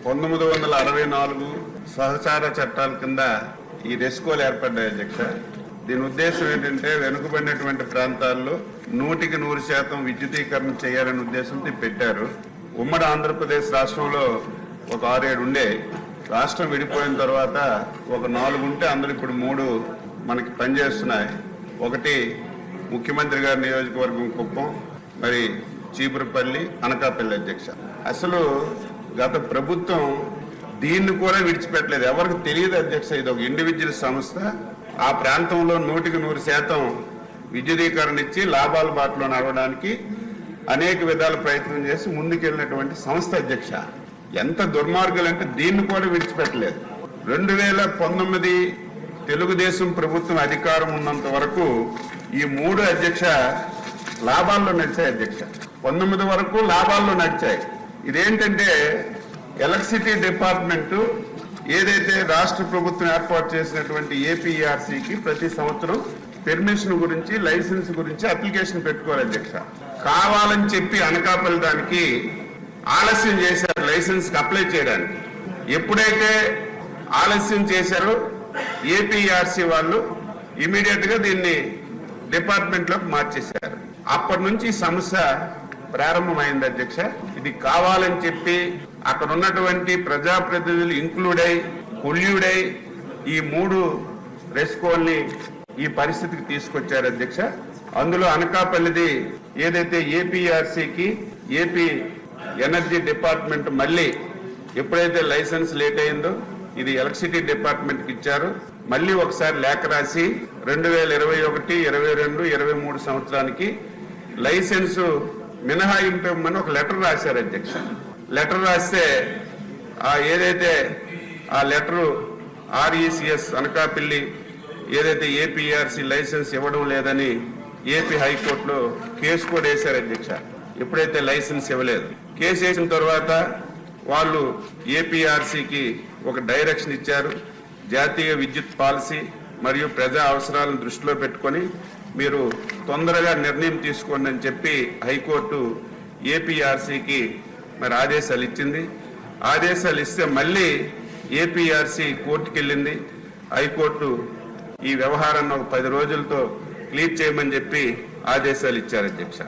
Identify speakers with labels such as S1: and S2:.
S1: 1964 సహచార చట్టాల కింద ఈ రెస్కోలు ఏర్పడ్డాయి అధ్యక్ష. దీని ఉద్దేశం ఏంటంటే వెనుకబడినటువంటి ప్రాంతాల్లో 100% విద్యుదీకరణ చేయాలనే ఉద్దేశంతో పెట్టారు. ఉమ్మడి ఆంధ్రప్రదేశ్ రాష్ట్రంలో ఒక 6-7 ఉండే. రాష్ట్రం విడిపోయిన తర్వాత ఒక 4 ఉంటే అందులో ఇప్పుడు 3 మనకి పనిచేస్తున్నాయి. ఒకటి ముఖ్యమంత్రి గారి నియోజకవర్గం కుప్పం, మరి చీపురుపల్లి, అనకాపల్లి అధ్యక్ష. అసలు గత ప్రభుత్వం దీన్ని కూడా విడిచిపెట్టలేదు. ఎవరికి తెలియదు అధ్యక్ష, ఇది ఒక ఇండివిజువల్ సంస్థ. ఆ ప్రాంతంలో 100% విద్యుదీకరణ ఇచ్చి లాభాల బాటలో నడవడానికి అనేక విధాల ప్రయత్నం చేసి ముందుకెళ్ళినటువంటి సంస్థ అధ్యక్ష. ఎంత దుర్మార్గులు అంటే దీన్ని కూడా విడిచిపెట్టలేదు. 2019 తెలుగుదేశం ప్రభుత్వం అధికారం ఉన్నంత వరకు ఈ 3 అధ్యక్ష లాభాల్లో నడిచాయి అధ్యక్ష. 19 వరకు లాభాల్లో నడిచాయి. ఇదేంటంటే ఎలక్ట్రిసిటీ డిపార్ట్మెంటు ఏదైతే రాష్ట్ర ప్రభుత్వం ఏర్పాటు చేసినటువంటి ఏపీఆర్సీకి ప్రతి సంవత్సరం పెర్మిషన్ గురించి, లైసెన్స్ గురించి అప్లికేషన్ పెట్టుకోవాలి అధ్యక్ష. కావాలని చెప్పి అనకాపల్లి దానికి ఆలస్యం చేశారు లైసెన్స్కి అప్లై చేయడానికి. ఎప్పుడైతే ఆలస్యం చేశారో ఏపీఆర్సీ వాళ్ళు ఇమీడియట్ గా దీన్ని డిపార్ట్మెంట్లోకి మార్చేశారు. అప్పటి నుంచి సమస్య ప్రారంభమైంది అధ్యక్ష. ఇది కావాలని చెప్పి అక్కడ ఉన్నటువంటి ప్రజాప్రతినిధులు కొల్యూడై ఈ 3 రెస్కోల్ని ఈ పరిస్థితికి తీసుకొచ్చారు అధ్యక్ష. అందులో అనకాపల్లిది ఏదైతే ఏపీఆర్సీకి ఏపీ ఎనర్జీ డిపార్ట్మెంట్ మళ్ళీ ఎప్పుడైతే లైసెన్స్ లేట్ అయిందో ఇది ఎలక్ట్రిసిటీ డిపార్ట్మెంట్కి ఇచ్చారు. మళ్ళీ ఒకసారి లేఖ రాసి 2021, 22, 23 సంవత్సరానికి లైసెన్సు మినహాయింపు ఇవ్వమని ఒక లెటర్ రాశారు అధ్యక్ష. లెటర్ రాస్తే ఏదైతే ఆ లెటరు ఆర్ఈసిఎస్ అనకాపల్లి ఏదైతే ఏపీఆర్సీ లైసెన్స్ ఇవ్వడం లేదని ఏపీ హైకోర్టులో కేసు కూడా వేశారు అధ్యక్ష. ఎప్పుడైతే లైసెన్స్ ఇవ్వలేదు, కేసు వేసిన తర్వాత వాళ్ళు ఏపీఆర్సీకి ఒక డైరెక్షన్ ఇచ్చారు. జాతీయ విద్యుత్ పాలసీ మరియు ప్రజా అవసరాలను దృష్టిలో పెట్టుకొని మీరు తొందరగా నిర్ణయం తీసుకోండి అని చెప్పి హైకోర్టు ఏపీఆర్సీకి మరి ఆదేశాలు ఇచ్చింది. ఆదేశాలు ఇస్తే మళ్ళీ ఏపీఆర్సీ కోర్టుకి వెళ్ళింది. హైకోర్టు ఈ వ్యవహారాన్ని ఒక 10 రోజులతో క్లియర్ చేయమని చెప్పి ఆదేశాలు ఇచ్చారు అధ్యక్ష.